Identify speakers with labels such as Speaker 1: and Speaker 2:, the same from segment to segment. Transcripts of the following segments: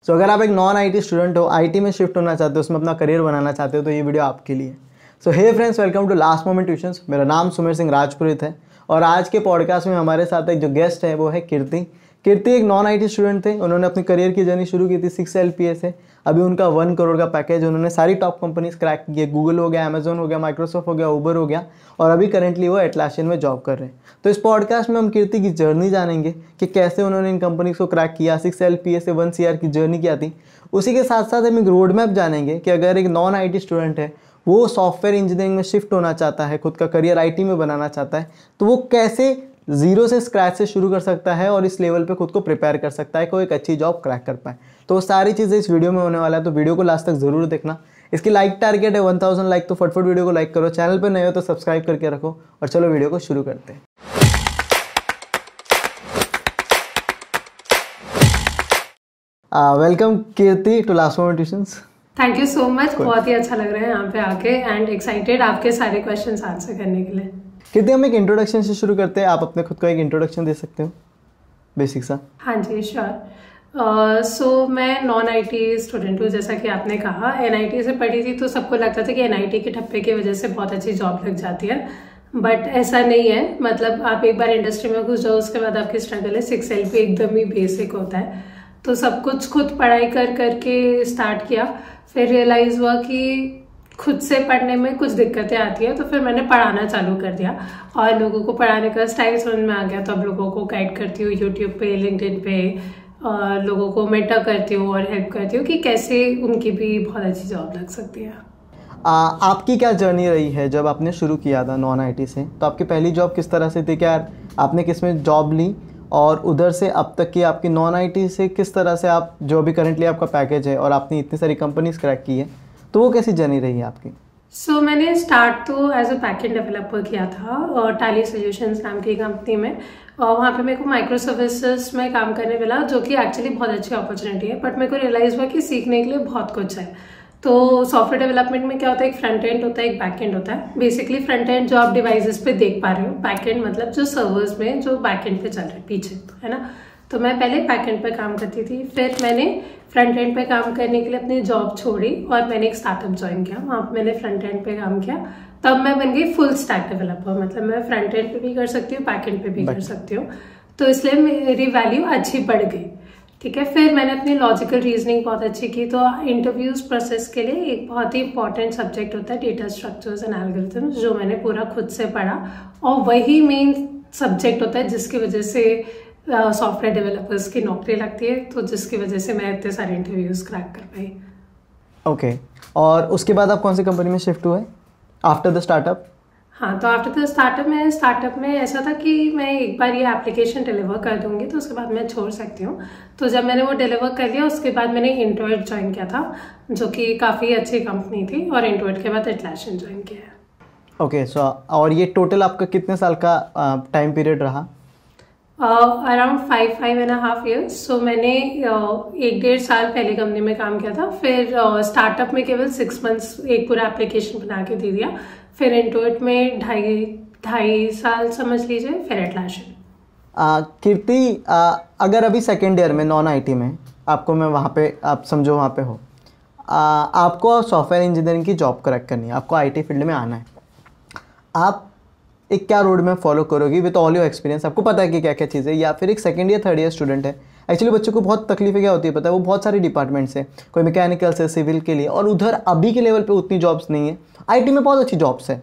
Speaker 1: सो अगर आप एक नॉन आईटी स्टूडेंट हो, आईटी में शिफ्ट होना चाहते हो, उसमें अपना करियर बनाना चाहते हो, तो ये वीडियो आपके लिए। So hey friends, welcome to Last Moment Tuitions. मेरा नाम सुमेर सिंह राजपुरोहित है और आज के पॉडकास्ट में हमारे साथ एक जो गेस्ट है वो है कीर्ति। कीर्ति एक नॉन आईटी स्टूडेंट थे। उन्होंने अपनी करियर की जर्नी शुरू की थी 6 LPA से। अभी उनका 1 करोड़ का पैकेज, उन्होंने सारी टॉप कंपनीज क्रैक की है। गूगल हो गया, अमेजोन हो गया, माइक्रोसॉफ्ट हो गया, उबर हो गया और अभी करंटली वो एटलासियन में जॉब कर रहे हैं। तो इस पॉडकास्ट में हम कीर्ति की जर्नी जानेंगे कि कैसे उन्होंने इन कंपनीज को क्रैक किया, 6 LPA से 1 CR की जर्नी क्या थी। उसी के साथ साथ हम एक रोड मैप जानेंगे कि अगर एक नॉन आईटी स्टूडेंट है, वो सॉफ्टवेयर इंजीनियरिंग में शिफ्ट होना चाहता है, खुद का करियर आईटी में बनाना चाहता है, तो वो कैसे जीरो से स्क्रैच से शुरू कर सकता है और इस लेवल पे खुद को प्रिपेयर कर सकता है कि वो एक अच्छी जॉब क्रैक कर पाए। तो वो सारी चीज़ें इस वीडियो में होने वाला है, तो वीडियो को लास्ट तक ज़रूर देखना। इसकी लाइक टारगेट है 1000 लाइक, तो फटफट वीडियो को लाइक करो। चैनल पर नए हो तो सब्सक्राइब करके रखो और चलो वीडियो को शुरू करते हैं। Welcome Kirti to Last Moment Tuitions.
Speaker 2: Thank you so much, बहुत ही अच्छा लग रहा है यहाँ पे आके एंड एक्साइटेड आपके सारे क्वेश्चंस आंसर करने के लिए।
Speaker 1: कीर्ति, हम एक इंट्रोडक्शन से शुरू करते हैं। आप अपने खुद का एक इंट्रोडक्शन दे सकते हो बेसिक सा?
Speaker 2: हाँ जी, श्योर। सो मैं नॉन आईटी स्टूडेंट हूँ। जैसा कि आपने कहा, एनआईटी से पढ़ी थी तो सबको लगता था कि एनआईटी के ठप्पे की वजह से बहुत अच्छी जॉब लग जाती है, बट ऐसा नहीं है। मतलब आप एक बार इंडस्ट्री में घुस जाओ, उसके बाद आपकी स्ट्रगल है। 6 LPA एकदम ही बेसिक होता है, तो सब कुछ खुद पढ़ाई करके स्टार्ट किया। फिर रियलाइज हुआ कि खुद से पढ़ने में कुछ दिक्कतें आती है, तो फिर मैंने पढ़ाना चालू कर दिया और लोगों को पढ़ाने का स्टाइल समझ में आ गया। तो अब लोगों को गाइड करती हूँ यूट्यूब पे, लिंक्डइन पे, और लोगों को मेंटर करती हूँ और हेल्प करती हूँ कि कैसे उनकी भी बहुत अच्छी जॉब लग सकती है।
Speaker 1: आपकी क्या जर्नी रही है जब आपने शुरू किया था नॉन आईटी से? तो आपकी पहली जॉब किस तरह से थी? क्या आपने किस में जॉब ली और उधर से अब तक की आपकी नॉन आईटी से किस तरह से आप जो भी करंटली आपका पैकेज है और आपने इतनी सारी कंपनीज क्रैक की है, तो वो कैसी जर्नी रही है आपकी?
Speaker 2: सो मैंने स्टार्ट तो एज अ बैकएंड डेवलपर किया था और टाली सॉल्यूशंस नाम की कंपनी में, और वहाँ पे मेरे को माइक्रो सर्विसेज में काम करने मिला, जो कि एक्चुअली बहुत अच्छी अपॉर्चुनिटी है। बट मेरे को रियलाइज हुआ कि सीखने के लिए बहुत कुछ है। तो सॉफ्टवेयर डेवलपमेंट में क्या होता है, एक फ्रंट एंड होता है, एक बैक एंड होता है। बेसिकली फ्रंट एंड जो आप डिवाइसेस पे देख पा रहे हो, बैक एंड मतलब जो सर्वर्स में जो बैक एंड पे चल रहा है पीछे, है ना। तो मैं पहले बैक एंड पे काम करती थी, फिर मैंने फ्रंट एंड पे काम करने के लिए अपनी जॉब छोड़ी और मैंने एक स्टार्टअप ज्वाइन किया। वहाँ पे मैंने फ्रंट एंड पे काम किया, तब मैं बन गई फुल स्टैक डेवलपर। मतलब मैं फ्रंट एंड पे भी कर सकती हूँ, बैक एंड पे भी कर सकती हूँ, तो इसलिए मेरी वैल्यू अच्छी बढ़ गई। ठीक है, फिर मैंने अपनी लॉजिकल रीजनिंग बहुत अच्छी की। तो इंटरव्यूज प्रोसेस के लिए एक बहुत ही इंपॉर्टेंट सब्जेक्ट होता है डेटा स्ट्रक्चर्स एंड एल्गोरिथम्स, जो मैंने पूरा खुद से पढ़ा, और वही मेन सब्जेक्ट होता है जिसकी वजह से सॉफ्टवेयर डेवलपर्स की नौकरी लगती है, तो जिसकी वजह से मैं इतने सारे इंटरव्यूज क्रैक कर पाई।
Speaker 1: ओके, और उसके बाद आप कौन सी कंपनी में शिफ्ट हुए आफ्टर द स्टार्टअप?
Speaker 2: हाँ, तो आफ्टर द स्टार्टअप में ऐसा था कि मैं एक बार ये एप्लीकेशन डिलीवर कर दूंगी तो उसके बाद मैं छोड़ सकती हूँ। तो जब मैंने वो डिलीवर कर लिया, उसके बाद मैंने इंटरवेट ज्वाइन किया था, जो कि काफ़ी अच्छी कंपनी थी, और इंटरवेट के बाद एटलासियन ज्वाइन किया।
Speaker 1: ओके, सो और ये टोटल आपका कितने साल का टाइम पीरियड रहा?
Speaker 2: Around 5.5 years. सो मैंने 1-1.5 साल पहले कंपनी में काम किया था, फिर स्टार्टअप में केवल 6 मंथ्स एक पूरा एप्लीकेशन बना के दे दिया, फिर इंटरवेट में 2.5 साल समझ लीजिए, फिर एटलासियन।
Speaker 1: कीर्ति, अगर अभी सेकेंड ईयर में नॉन आईटी में आपको, मैं वहाँ पे, आप समझो वहाँ पे हो, आपको सॉफ्टवेयर इंजीनियरिंग की जॉब क्रैक करनी है, आपको आईटी फील्ड में आना है, आप एक क्या रोड मैप फॉलो करोगी विद ऑल योर एक्सपीरियंस? आपको पता है कि क्या क्या चीज़ है, या फिर एक second year third year student है। एक्चुअली बच्चों को बहुत तकलीफें क्या होती है पता है, वो बहुत सारे डिपार्टमेंट्स है, कोई मैकेनिकल से, सिविल के लिए, और उधर अभी के लेवल पे उतनी जॉब्स नहीं है। आईटी में बहुत अच्छी जॉब्स है,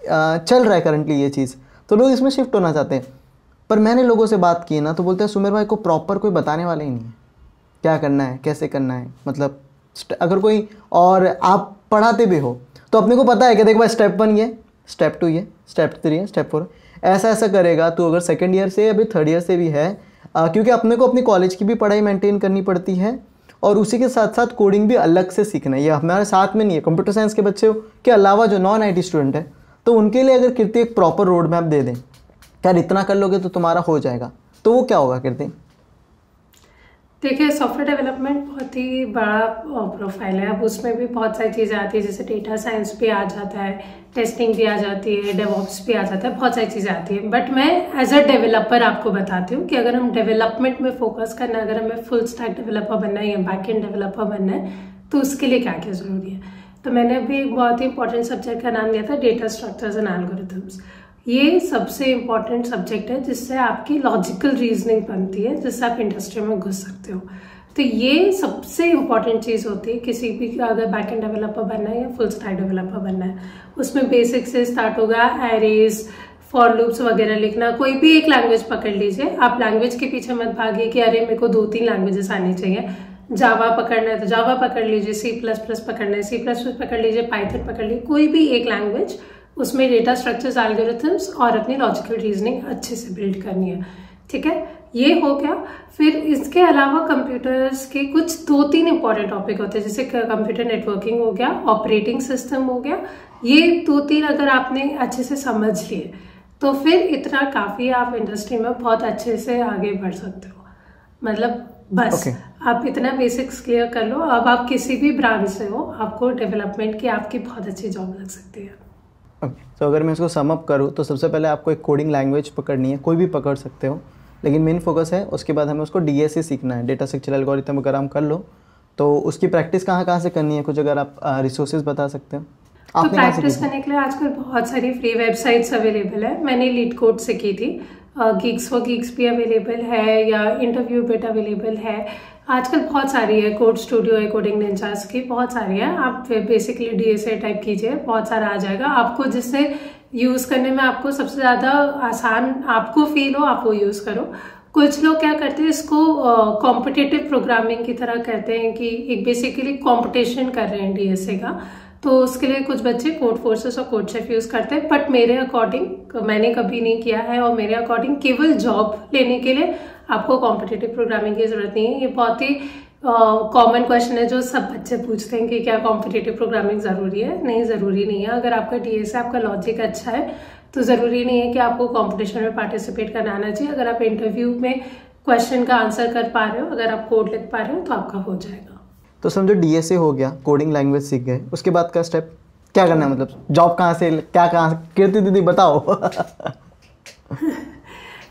Speaker 1: चल रहा है करंटली ये चीज़, तो लोग इसमें शिफ्ट होना चाहते हैं। पर मैंने लोगों से बात की ना, तो बोलते हैं सुमेर भाई को प्रॉपर कोई बताने वाला ही नहीं है क्या करना है, कैसे करना है। मतलब अगर कोई, और आप पढ़ाते भी हो तो अपने को पता है कि देख भाई स्टेप 1 ये, स्टेप 2 ये, स्टेप 3 है, स्टेप 4 ऐसा ऐसा करेगा तो। अगर सेकेंड ईयर से, अभी थर्ड ईयर से भी है, क्योंकि अपने को अपनी कॉलेज की भी पढ़ाई मेंटेन करनी पड़ती है और उसी के साथ साथ कोडिंग भी अलग से सीखना है। ये हमारे साथ में नहीं है। कंप्यूटर साइंस के बच्चे के अलावा जो नॉन आईटी स्टूडेंट है, तो उनके लिए अगर कीर्ति एक प्रॉपर रोड मैप दे दें, यार इतना कर लोगे तो तुम्हारा हो जाएगा, तो वो क्या होगा कीर्ति?
Speaker 2: देखिए, सॉफ्टवेयर डेवलपमेंट बहुत ही बड़ा प्रोफाइल है। अब उसमें भी बहुत सारी चीज़ें आती है, जैसे डेटा साइंस भी आ जाता है, टेस्टिंग भी आ जाती है, डेवऑप्स भी आ जाता है, बहुत सारी चीज़ें आती है। बट मैं एज अ डेवलपर आपको बताती हूँ कि अगर हम डेवलपमेंट में फोकस करना है, अगर हमें फुल स्टैक डेवलपर बनना है या बैक एंड डेवलपर बनना है, तो उसके लिए क्या क्या ज़रूरी है। तो मैंने अभी एक बहुत ही इंपॉर्टेंट सब्जेक्ट का नाम दिया था, डेटा स्ट्रक्चर्स एंड एल्गोरिथम्स। ये सबसे इम्पॉर्टेंट सब्जेक्ट है जिससे आपकी लॉजिकल रीजनिंग बनती है, जिससे आप इंडस्ट्री में घुस सकते हो। तो ये सबसे इम्पॉर्टेंट चीज़ होती है किसी भी, अगर बैक एंड डेवलपर बनना है या फुल स्टैक डेवलपर बनना है। उसमें बेसिक से स्टार्ट होगा, एरेज, फॉर लूप्स वगैरह लिखना। कोई भी एक लैंग्वेज पकड़ लीजिए, आप लैंग्वेज के पीछे मत भागिए कि अरे मेरे को 2-3 लैंग्वेजेस आनी चाहिए। जावा पकड़ना है तो जावा पकड़ लीजिए, C++ पकड़ना है C++ पकड़ लीजिए, पाइथन पकड़ लीजिए, कोई भी एक लैंग्वेज। उसमें डेटा स्ट्रक्चर्स, एल्गोरिथम्स और अपनी लॉजिकल रीजनिंग अच्छे से बिल्ड करनी है। ठीक है, ये हो गया। फिर इसके अलावा कंप्यूटर्स के कुछ 2-3 इंपॉर्टेंट टॉपिक होते हैं, जैसे कंप्यूटर नेटवर्किंग हो गया, ऑपरेटिंग सिस्टम हो गया। ये 2-3 अगर आपने अच्छे से समझ लिए तो फिर इतना काफ़ी, आप इंडस्ट्री में बहुत अच्छे से आगे बढ़ सकते हो। मतलब बस आप इतना बेसिक्स क्लियर कर लो, अब आप किसी भी ब्रांच से हो, आपको डेवलपमेंट की आपकी बहुत अच्छी जॉब लग सकती है।
Speaker 1: तो अगर मैं इसको सम अप करूँ तो सबसे पहले आपको एक कोडिंग लैंग्वेज पकड़नी है, कोई भी पकड़ सकते हो, लेकिन मेन फोकस है उसके बाद हमें उसको डीएसए सीखना है, डेटा स्ट्रक्चर एल्गोरिथम। अगर हम कर लो तो उसकी प्रैक्टिस कहाँ से करनी है, कुछ अगर आप रिसोर्सेज बता सकते हो।
Speaker 2: तो प्रैक्टिस करने के लिए आजकल बहुत सारी फ्री वेबसाइट्स अवेलेबल है। मैंने लीडकोड से की थी, गीक्स फॉर गीक्स भी अवेलेबल है, या इंटरव्यू बिट अवेलेबल है। आजकल बहुत सारी है, कोड स्टूडियो है, कोडिंग निंजास की बहुत सारी है। आप बेसिकली डीएसए टाइप कीजिए, बहुत सारा आ जाएगा आपको, जिससे यूज़ करने में आपको सबसे ज़्यादा आसान आपको फील हो, आप वो यूज़ करो। कुछ लोग क्या करते हैं, इसको कॉम्पिटिटिव प्रोग्रामिंग की तरह करते हैं कि एक बेसिकली कॉम्पिटिशन कर रहे हैं डीएसए का। तो उसके लिए कुछ बच्चे कोड फोर्सेस और कोड शेफ यूज़ करते हैं। बट मेरे अकॉर्डिंग, मैंने कभी नहीं किया है, और मेरे अकॉर्डिंग केवल जॉब लेने के लिए आपको कॉम्पिटिटिव प्रोग्रामिंग की जरूरत नहीं है। ये बहुत ही कॉमन क्वेश्चन है जो सब बच्चे पूछते हैं कि क्या कॉम्पिटिटिव प्रोग्रामिंग ज़रूरी है। नहीं, ज़रूरी नहीं है। अगर आपका डीएसए, आपका लॉजिक अच्छा है तो ज़रूरी नहीं है कि आपको कॉम्पिटिशन में पार्टिसिपेट करना आना चाहिए। अगर आप इंटरव्यू में क्वेश्चन का आंसर कर पा रहे हो, अगर आप कोड लिख पा रहे हो, तो आपका हो जाएगा।
Speaker 1: तो समझो डीएसए हो गया, कोडिंग लैंग्वेज सीख गए, उसके बाद का स्टेप क्या करना है, मतलब जॉब कहाँ से, क्या कहाँ से, कीर्ति दीदी बताओ।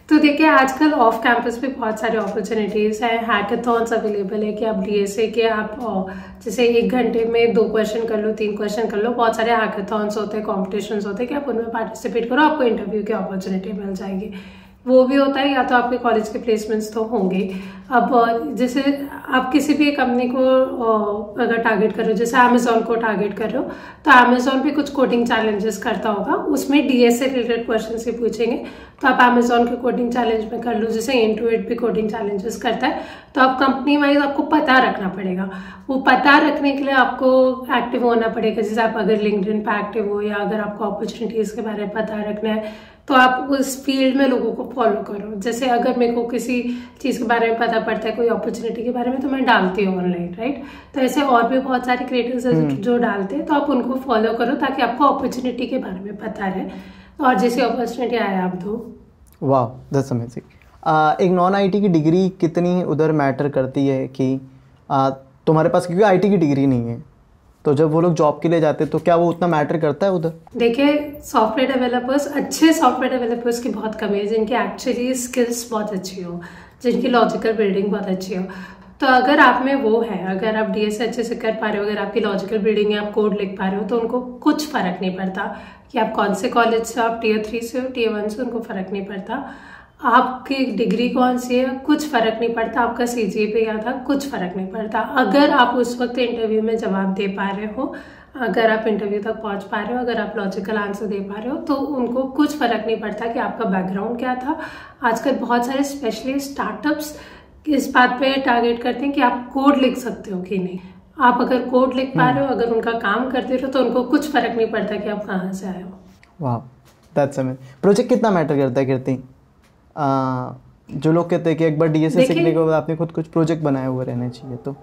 Speaker 2: तो देखिए, आजकल ऑफ कैंपस भी बहुत सारे अपॉर्चुनिटीज़ हैं। हैकाथॉन्स अवेलेबल है कि आप डीएसए के आप जैसे 1 घंटे में 2 क्वेश्चन कर लो, 3 क्वेश्चन कर लो। बहुत सारे हैकाथॉन्स होते हैं, कॉम्पिटिशन्स होते हैं कि आप उनमें पार्टिसिपेट करो, आपको इंटरव्यू की अपॉर्चुनिटी मिल जाएगी। वो भी होता है, या तो आपके कॉलेज के प्लेसमेंट्स तो होंगे। अब जैसे आप किसी भी कंपनी को अगर टारगेट कर रहे हो, जैसे अमेजोन को टारगेट कर रहे हो, तो अमेजोन भी कुछ कोडिंग चैलेंजेस करता होगा, उसमें डीएसए रिलेटेड क्वेश्चन से पूछेंगे। तो आप अमेजोन के कोडिंग चैलेंज में कर लो, जैसे इंटुइट भी कोडिंग चैलेंजेस करता है। तो आप कंपनी वाइज आपको पता रखना पड़ेगा। वो पता रखने के लिए आपको एक्टिव होना पड़ेगा। जैसे आप अगर लिंक्डइन पे एक्टिव हो, या अगर आपको अपॉर्चुनिटीज़ के बारे में पता रखना है, तो आप उस फील्ड में लोगों को फॉलो करो। जैसे अगर मेरे को किसी चीज़ के बारे में पता पड़ता है, कोई अपॉर्चुनिटी के बारे में, तो मैं डालती हूँ ऑनलाइन, राइट। तो ऐसे और भी बहुत सारे क्रिएटर्स हैं जो डालते हैं, तो आप उनको फॉलो करो ताकि आपको अपॉर्चुनिटी के बारे में पता रहे, और जैसे अपॉर्चुनिटी आए आप दो।
Speaker 1: वाह, दैट्स अमेजिंग। एक नॉन आईटी की डिग्री कितनी उधर मैटर करती है कि तुम्हारे पास, क्योंकि आईटी की डिग्री नहीं है, तो जब वो लोग जॉब के लिए जाते हैं तो क्या वो उतना मैटर करता है उधर?
Speaker 2: देखिए, सॉफ्टवेयर डेवलपर्स, अच्छे सॉफ्टवेयर डेवलपर्स की बहुत कमी है, जिनकी एक्चुअली स्किल्स बहुत अच्छी हो, जिनकी लॉजिकल बिल्डिंग बहुत अच्छी हो। तो अगर आप में वो है, अगर आप डीएसए अच्छे से कर पा रहे हो, अगर आपकी लॉजिकल बिल्डिंग है, आप कोड लिख पा रहे हो, तो उनको कुछ फर्क नहीं पड़ता कि आप कौन से कॉलेज से, आप Tier 3 से हो, Tier 1 से, उनको फर्क नहीं पड़ता। आपकी डिग्री कौन सी है, कुछ फर्क नहीं पड़ता। आपका CGPA क्या था, कुछ फर्क नहीं पड़ता। अगर आप उस वक्त इंटरव्यू में जवाब दे पा रहे हो, अगर आप इंटरव्यू तक पहुंच पा रहे हो, अगर आप लॉजिकल आंसर दे पा रहे हो, तो उनको कुछ फर्क नहीं पड़ता कि आपका बैकग्राउंड क्या था। आजकल बहुत सारे स्पेशली स्टार्टअप्स इस बात पे टारगेट करते हैं कि आप कोड लिख सकते हो कि नहीं। आप अगर कोड लिख पा रहे हो, अगर उनका काम करते रहो, तो उनको कुछ फर्क नहीं पड़ता कि आप कहाँ से आए हो।
Speaker 1: वाह, दैट्स अमेजिंग। प्रोजेक्ट कितना मैटर करता है कीर्ति? जो लोग कहते हैं कि एक बार डीएसए सीखने के बाद आपने खुद कुछ प्रोजेक्ट बनाए हुए रहने चाहिए, तो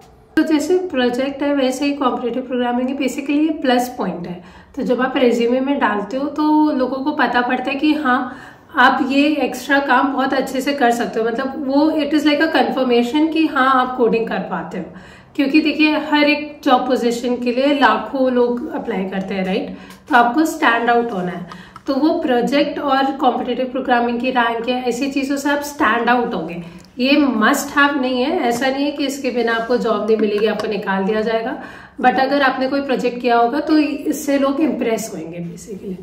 Speaker 2: जैसे प्रोजेक्ट है वैसे ही competitive programming basically plus point है। तो जब आप रेज्यूमे में डालते हो तो लोगों को पता पड़ता है कि हाँ, आप ये एक्स्ट्रा काम बहुत अच्छे से कर सकते हो, मतलब वो it is like a confirmation कि हाँ आप कोडिंग कर पाते हो। क्योंकि देखिए हर एक जॉब पोजीशन के लिए लाखों लोग अप्लाई करते हैं, राइट? तो आपको स्टैंड आउट होना है, तो वो प्रोजेक्ट और कॉम्पिटिटिव प्रोग्रामिंग की रैंक या ऐसी चीजों से आप स्टैंड आउट होंगे। ये मस्ट हैव नहीं है, ऐसा नहीं है कि इसके बिना आपको जॉब नहीं मिलेगी, आपको निकाल दिया जाएगा। बट अगर आपने कोई प्रोजेक्ट किया होगा तो इससे लोग इम्प्रेस होंगे बेसिकली।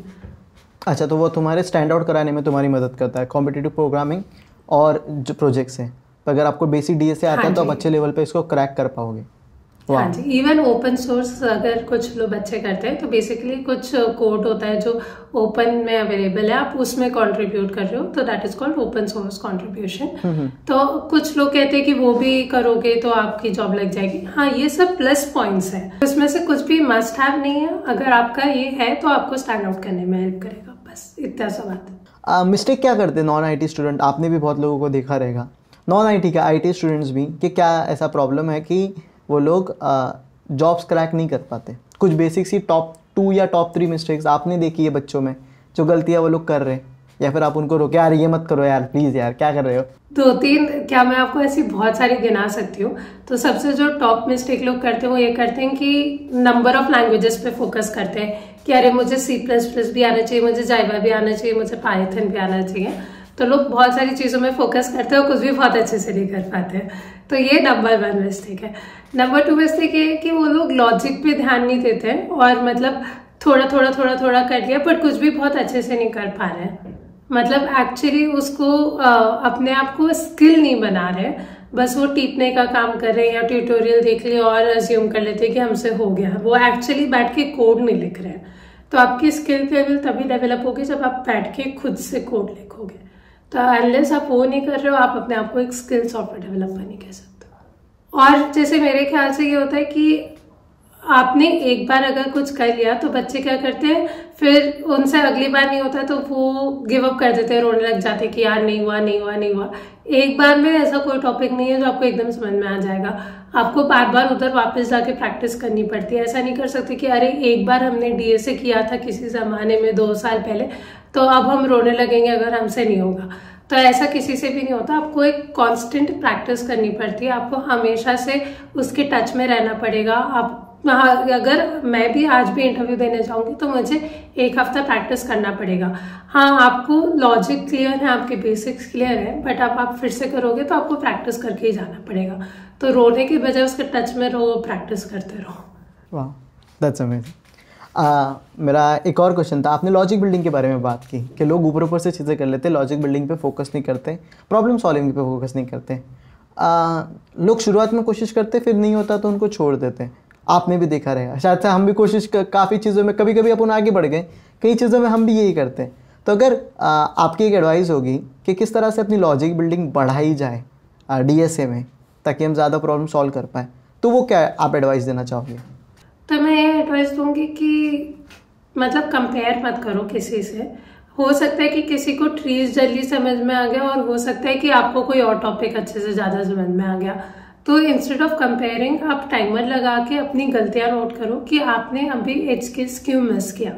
Speaker 1: अच्छा, तो वो तुम्हारे स्टैंड आउट कराने में तुम्हारी मदद करता है कॉम्पिटिटिव प्रोग्रामिंग और जो प्रोजेक्ट्स हैं। तो अगर आपको बेसिक डीएसए आता है तो आप अच्छे लेवल पे इसको क्रैक कर पाओगे।
Speaker 2: हाँ जी, इवन ओपन सोर्स अगर कुछ लोग बच्चे करते हैं तो बेसिकली कुछ कोड होता है जो ओपन में अवेलेबल है, आप उसमें कंट्रीब्यूट कर रहे हो, तो that is called open source contribution. तो कुछ लोग कहते हैं कि वो भी करोगे तो आपकी जॉब लग जाएगी। हाँ, ये सब प्लस पॉइंट्स है, इसमें से कुछ भी मस्ट हैव नहीं है। अगर आपका ये है तो आपको स्टैंड आउट करने में हेल्प करेगा, बस इतना सा बात है।
Speaker 1: मिस्टेक क्या करते हैं नॉन आईटी स्टूडेंट? आपने भी बहुत लोगों को देखा रहेगा, नॉन आईटी का आईटी स्टूडेंट्स भी, कि क्या ऐसा प्रॉब्लम है कि वो लोग जॉब्स क्रैक नहीं कर पाते। कुछ बेसिक सी टॉप 2 या टॉप 3 मिस्टेक्स आपने देखी है बच्चों में, जो गलतियां वो लोग कर रहे हैं, या फिर आप उनको रोके, यार ये मत करो यार प्लीज़ यार, क्या कर रहे हो?
Speaker 2: 2-3 क्या मैं आपको ऐसी बहुत सारी गिना सकती हूँ। तो सबसे जो टॉप मिस्टेक लोग करते हैं वो ये करते हैं कि नंबर ऑफ लैंग्वेजेस पे फोकस करते हैं कि अरे मुझे C++ भी आना चाहिए, मुझे जावा भी आना चाहिए, मुझे पाइथन भी आना चाहिए। तो लोग बहुत सारी चीज़ों में फोकस करते हैं और कुछ भी बहुत अच्छे से नहीं कर पाते हैं। तो ये नंबर 1 मिस्टेक है। नंबर 2 मिस्टेक ये है कि वो लोग लॉजिक पे ध्यान नहीं देते हैं और मतलब थोड़ा थोड़ा कर लिया बट कुछ भी बहुत अच्छे से नहीं कर पा रहे हैं। मतलब एक्चुअली उसको अपने आप को स्किल नहीं बना रहे, बस वो टीपने का काम कर रहे हैं या ट्यूटोरियल देख लिया और अज्यूम कर लेते हैं कि हमसे हो गया। वो एक्चुअली बैठ के कोड नहीं लिख रहे हैं। तो आपकी स्किल लेवल तभी डेवलप होगी जब आप बैठ के खुद से कोड लिखोगे। तो अनलेस आप वो नहीं कर रहे हो, आप अपने आप को एक स्किल सॉफ्टवेयर डेवलपर नहीं कह सकते। और जैसे मेरे ख्याल से ये होता है कि आपने एक बार अगर कुछ कर लिया तो बच्चे क्या करते हैं, फिर उनसे अगली बार नहीं होता तो वो गिव अप कर देते हैं, रोने लग जाते हैं कि यार नहीं हुआ। एक बार में ऐसा कोई टॉपिक नहीं है जो आपको एकदम समझ में आ जाएगा। आपको बार बार उधर वापस जाके प्रैक्टिस करनी पड़ती है। ऐसा नहीं कर सकते कि अरे एक बार हमने डीएसए किया था किसी जमाने में 2 साल पहले, तो अब हम रोने लगेंगे अगर हमसे नहीं होगा। तो ऐसा किसी से भी नहीं होता। आपको एक कांस्टेंट प्रैक्टिस करनी पड़ती है, आपको हमेशा से उसके टच में रहना पड़ेगा। आप अगर मैं भी आज भी इंटरव्यू देने जाऊंगी तो मुझे 1 हफ्ता प्रैक्टिस करना पड़ेगा। हाँ, आपको लॉजिक क्लियर है, आपके बेसिक्स क्लियर है, बट आप फिर से करोगे तो आपको प्रैक्टिस करके ही जाना पड़ेगा। तो रोने की बजाय उसके टच में रहो, प्रैक्टिस करते रहो।
Speaker 1: वाह, दैट्स अमेजिंग। मेरा एक और क्वेश्चन था, आपने लॉजिक बिल्डिंग के बारे में बात की कि लोग ऊपर से चीज़ें कर लेते, लॉजिक बिल्डिंग पे फोकस नहीं करते, प्रॉब्लम सॉल्विंग पे फोकस नहीं करते। लोग शुरुआत में कोशिश करते, फिर नहीं होता तो उनको छोड़ देते। आपने भी देखा रहेगा, शायद से हम भी कोशिश काफ़ी चीज़ों में कभी कभी अपन आगे बढ़ गए, कई चीज़ों में हम भी यही करते हैं। तो अगर आपकी एक एडवाइस होगी कि किस तरह से अपनी लॉजिक बिल्डिंग बढ़ाई जाए डीएसए में ताकि हम ज़्यादा प्रॉब्लम सॉल्व कर पाएँ, तो वो क्या आप एडवाइस देना चाहोगे?
Speaker 2: तो मैं ये एडवाइस दूंगी कि मतलब कंपेयर मत करो किसी से। हो सकता है कि किसी को ट्रीज जल्दी समझ में आ गया और हो सकता है कि आपको कोई और टॉपिक अच्छे से ज़्यादा समझ में आ गया। तो इंस्टेड ऑफ कंपेयरिंग आप टाइमर लगा के अपनी गलतियां नोट करो कि आपने अभी एज केस क्यों मिस किया,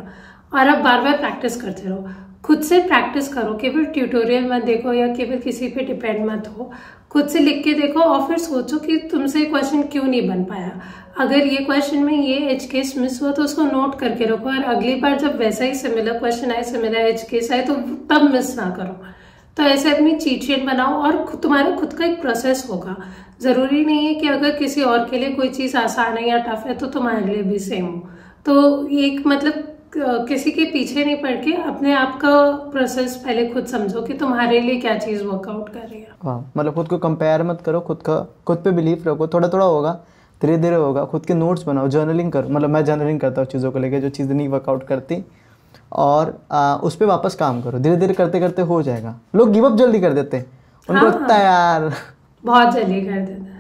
Speaker 2: और आप बार बार प्रैक्टिस करते रहो। खुद से प्रैक्टिस करो, केवल ट्यूटोरियल मत देखो या केवल किसी पे डिपेंड मत हो। खुद से लिख के देखो और फिर सोचो कि तुमसे क्वेश्चन क्यों नहीं बन पाया। अगर ये क्वेश्चन में ये एज केस मिस हुआ तो उसको नोट करके रखो, और अगली बार जब वैसा ही सिमिलर क्वेश्चन आए, सिमिलर एज केस आए, तो तब मिस ना करो। तो ऐसे अपनी चीट शीट बनाओ और तुम्हारा खुद का एक प्रोसेस होगा। जरूरी नहीं है कि अगर किसी और के लिए कोई चीज आसान है या टफ है तो तुम्हारे लिए भी सेम हो। तो एक मतलब किसी के पीछे नहीं पड़ के अपने आप का प्रोसेस पहले खुद समझो कि तुम्हारे लिए क्या चीज वर्कआउट कर रही है।
Speaker 1: हाँ, मतलब खुद को कंपेयर मत करो, खुद पे बिलीव रखो, थोड़ा थोड़ा होगा, धीरे धीरे होगा। खुद के नोट्स बनाओ, जर्नलिंग करो। मतलब मैं जर्नलिंग करता हूँ चीज़ों को लेकर, जो चीज़ नहीं वर्कआउट करती, और उस पर वापस काम करो। धीरे धीरे करते करते हो जाएगा। लोग गिव अप जल्दी कर देते हैं, उनको लगता है यार
Speaker 2: बहुत जल्दी कर देते हैं,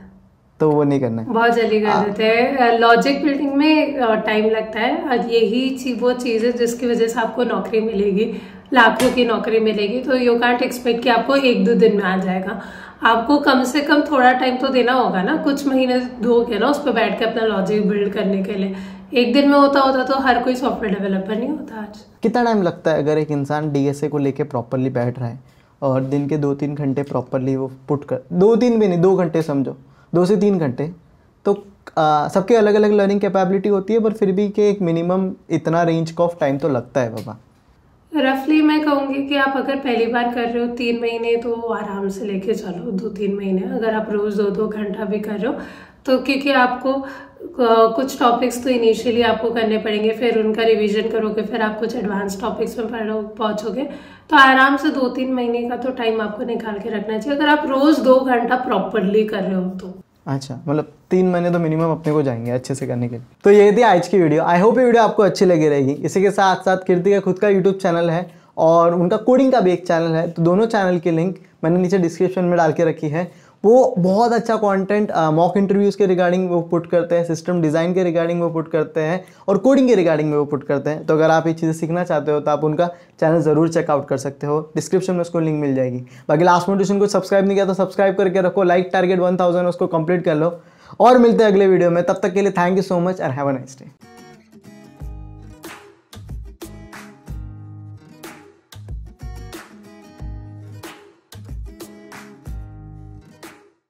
Speaker 1: तो वो नहीं करना है,
Speaker 2: बहुत जल्दी कर देते हैं। लॉजिक बिल्डिंग में टाइम लगता है, और यही वो चीज़ है जिसकी वजह से आपको नौकरी मिलेगी, लाखों की नौकरी मिलेगी। तो यू कांट एक्सपेक्ट कि आपको 1-2 दिन में आ जाएगा। आपको कम से कम थोड़ा टाइम तो देना होगा ना, कुछ महीने दोगे ना उस पर बैठ के अपना लॉजिक बिल्ड करने के लिए। एक दिन में होता होता तो हर कोई सॉफ्टवेयर डेवलपर नहीं होता आज।
Speaker 1: कितना टाइम लगता है अगर एक इंसान डीएसए को लेके प्रॉपरली बैठ रहा है और दिन के 2-3 घंटे प्रॉपरली वो पुट कर, 2-3 भी नहीं, 2 घंटे समझो, 2 से 3 घंटे, तो सबके अलग अलग लर्निंग कैपेबिलिटी होती है, पर फिर भी कि एक मिनिमम इतना रेंज का ऑफ टाइम तो लगता है बाबा।
Speaker 2: रफली मैं कहूँगी कि आप अगर पहली बार कर रहे हो 3 महीने तो आराम से लेके चलो, 2-3 महीने। अगर आप रोज़ 2-2 घंटा भी कर रहे हो तो, क्योंकि आपको कुछ टॉपिक्स तो इनिशियली आपको करने पड़ेंगे, फिर उनका रिवीजन करोगे, फिर आप कुछ एडवांस टॉपिक्स में पहुंचोगे, तो आराम से 2-3 महीने का तो टाइम आपको निकाल के रखना चाहिए अगर आप रोज़ 2 घंटा प्रॉपरली कर रहे हो तो।
Speaker 1: अच्छा, मतलब 3 महीने तो मिनिमम अपने को जाएंगे अच्छे से करने के लिए। तो ये थी आज की वीडियो। आई होप ये वीडियो आपको अच्छी लगी रहेगी। इसी के साथ साथ कीर्ति का खुद का यूट्यूब चैनल है और उनका कोडिंग का भी एक चैनल है, तो दोनों चैनल की लिंक मैंने नीचे डिस्क्रिप्शन में डाल के रखी है। वो बहुत अच्छा कंटेंट मॉक इंटरव्यूज़ के रिगार्डिंग वो पुट करते हैं, सिस्टम डिज़ाइन के रिगार्डिंग वो पुट करते हैं और कोडिंग के रिगार्डिंग में वो पुट करते हैं। तो अगर आप ये चीज़ें सीखना चाहते हो तो आप उनका चैनल ज़रूर चेकआउट कर सकते हो, डिस्क्रिप्शन में उसको लिंक मिल जाएगी। बाकी लास्ट मोटिवेशन को सब्सक्राइब नहीं किया तो सब्सक्राइब करके रखो, लाइक टारगेट 1000 उसको कंप्लीट कर लो और मिलते हैं अगले वीडियो में। तब तक के लिए thank you so much and have a nice day.